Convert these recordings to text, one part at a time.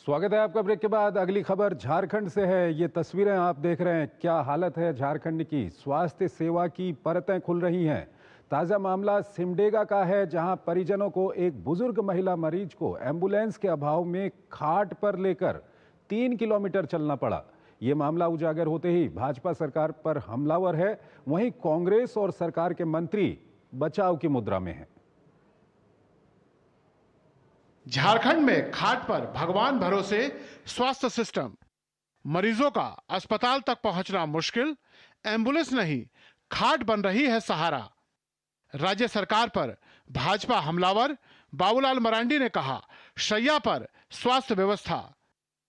स्वागत है आपका। ब्रेक के बाद अगली खबर झारखंड से है। ये तस्वीरें आप देख रहे हैं, क्या हालत है झारखंड की। स्वास्थ्य सेवा की परतें खुल रही हैं। ताजा मामला सिमडेगा का है, जहां परिजनों को एक बुजुर्ग महिला मरीज को एम्बुलेंस के अभाव में खाट पर लेकर 3 किलोमीटर चलना पड़ा। ये मामला उजागर होते ही भाजपा सरकार पर हमलावर है, वहीं कांग्रेस और सरकार के मंत्री बचाव की मुद्रा में हैं। झारखंड में खाट पर भगवान भरोसे स्वास्थ्य सिस्टम, मरीजों का अस्पताल तक पहुंचना मुश्किल, एम्बुलेंस नहीं खाट बन रही है सहारा। राज्य सरकार पर भाजपा हमलावर बाबूलाल मरांडी ने कहा, शैया पर स्वास्थ्य व्यवस्था।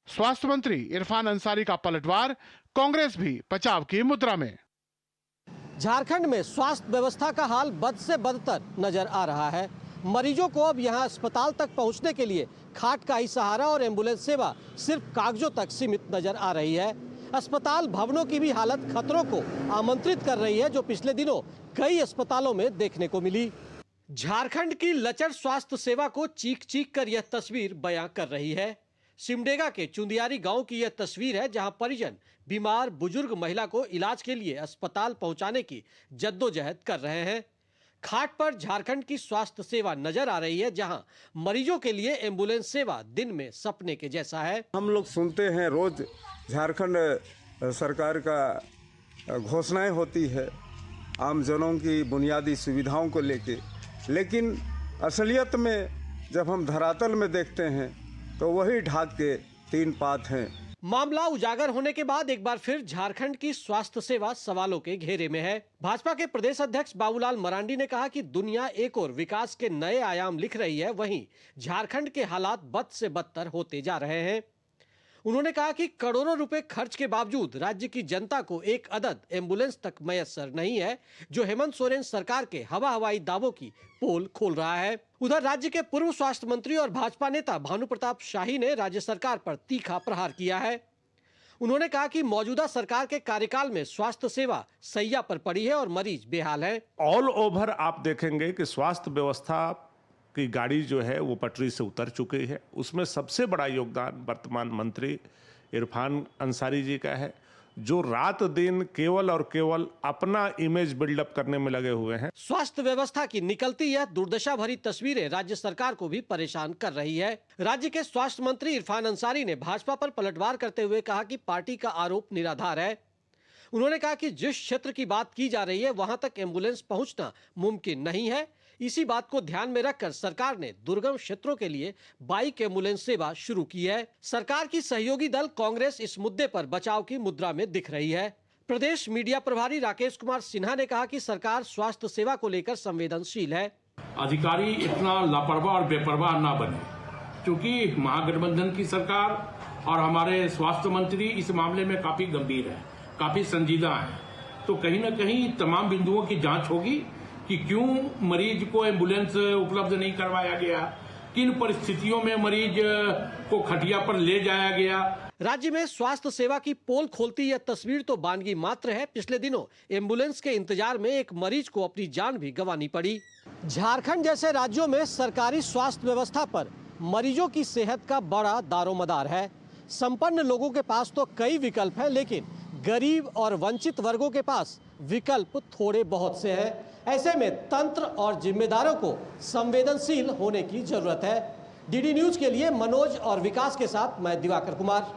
स्वास्थ्य मंत्री इरफान अंसारी का पलटवार, कांग्रेस भी बचाव की मुद्रा में। झारखंड में स्वास्थ्य व्यवस्था का हाल बद से बदतर नजर आ रहा है। मरीजों को अब यहां अस्पताल तक पहुंचने के लिए खाट का ही सहारा और एम्बुलेंस सेवा सिर्फ कागजों तक सीमित नजर आ रही है। अस्पताल भवनों की भी हालत खतरों को आमंत्रित कर रही है, जो पिछले दिनों कई अस्पतालों में देखने को मिली। झारखंड की लचर स्वास्थ्य सेवा को चीख चीख कर यह तस्वीर बयां कर रही है। सिमडेगा के चुंदियारी गांव की यह तस्वीर है, जहां परिजन बीमार बुजुर्ग महिला को इलाज के लिए अस्पताल पहुंचाने की जद्दोजहद कर रहे हैं। खाट पर झारखंड की स्वास्थ्य सेवा नजर आ रही है, जहां मरीजों के लिए एम्बुलेंस सेवा दिन में सपने के जैसा है। हम लोग सुनते हैं रोज झारखंड सरकार का घोषणाएं होती है आम जनों की बुनियादी सुविधाओं को लेके, लेकिन असलियत में जब हम धरातल में देखते हैं तो वही ढाक के तीन पात हैं। मामला उजागर होने के बाद एक बार फिर झारखंड की स्वास्थ्य सेवा सवालों के घेरे में है। भाजपा के प्रदेश अध्यक्ष बाबूलाल मरांडी ने कहा कि दुनिया एक और विकास के नए आयाम लिख रही है, वहीं झारखंड के हालात बद से बदतर होते जा रहे हैं। उन्होंने कहा कि करोड़ों रुपए खर्च के बावजूद राज्य की जनता को एक अदद एम्बुलेंस तक मयस्सर नहीं है, जो हेमंत सोरेन सरकार के हवाई दावों की पोल खोल रहा है। उधर राज्य के पूर्व स्वास्थ्य मंत्री और भाजपा नेता भानु प्रताप शाही ने राज्य सरकार पर तीखा प्रहार किया है। उन्होंने कहा कि मौजूदा सरकार के कार्यकाल में स्वास्थ्य सेवा सैया पर पड़ी है और मरीज बेहाल है। ऑल ओवर आप देखेंगे कि स्वास्थ्य व्यवस्था की गाड़ी जो है वो पटरी से उतर चुकी है। उसमें सबसे बड़ा योगदान वर्तमान मंत्री इरफान अंसारी जी का है, जो रात दिन केवल और केवल अपना इमेज बिल्डअप करने में लगे हुए हैं। स्वास्थ्य व्यवस्था की निकलती यह दुर्दशा भरी तस्वीरें राज्य सरकार को भी परेशान कर रही है। राज्य के स्वास्थ्य मंत्री इरफान अंसारी ने भाजपा पर पलटवार करते हुए कहा कि पार्टी का आरोप निराधार है। उन्होंने कहा कि जिस क्षेत्र की बात की जा रही है वहां तक एम्बुलेंस पहुंचना मुमकिन नहीं है। इसी बात को ध्यान में रखकर सरकार ने दुर्गम क्षेत्रों के लिए बाइक एम्बुलेंस सेवा शुरू की है। सरकार की सहयोगी दल कांग्रेस इस मुद्दे पर बचाव की मुद्रा में दिख रही है। प्रदेश मीडिया प्रभारी राकेश कुमार सिन्हा ने कहा कि सरकार स्वास्थ्य सेवा को लेकर संवेदनशील है। अधिकारी इतना लापरवाह और बेपरवाह ना बने, क्योंकि महागठबंधन की सरकार और हमारे स्वास्थ्य मंत्री इस मामले में काफी गंभीर है, काफी संजीदा है। तो कहीं न कहीं तमाम बिंदुओं की जांच होगी कि क्यों मरीज को एम्बुलेंस उपलब्ध नहीं करवाया गया, किन परिस्थितियों में मरीज को खटिया पर ले जाया गया। राज्य में स्वास्थ्य सेवा की पोल खोलती यह तस्वीर तो बानगी मात्र है। पिछले दिनों एम्बुलेंस के इंतजार में एक मरीज को अपनी जान भी गंवानी पड़ी। झारखंड जैसे राज्यों में सरकारी स्वास्थ्य व्यवस्था पर मरीजों की सेहत का बड़ा दारोमदार है। संपन्न लोगों के पास तो कई विकल्प है, लेकिन गरीब और वंचित वर्गों के पास विकल्प थोड़े बहुत से हैं। ऐसे में तंत्र और जिम्मेदारों को संवेदनशील होने की जरूरत है। डीडी न्यूज के लिए मनोज और विकास के साथ मैं दिवाकर कुमार।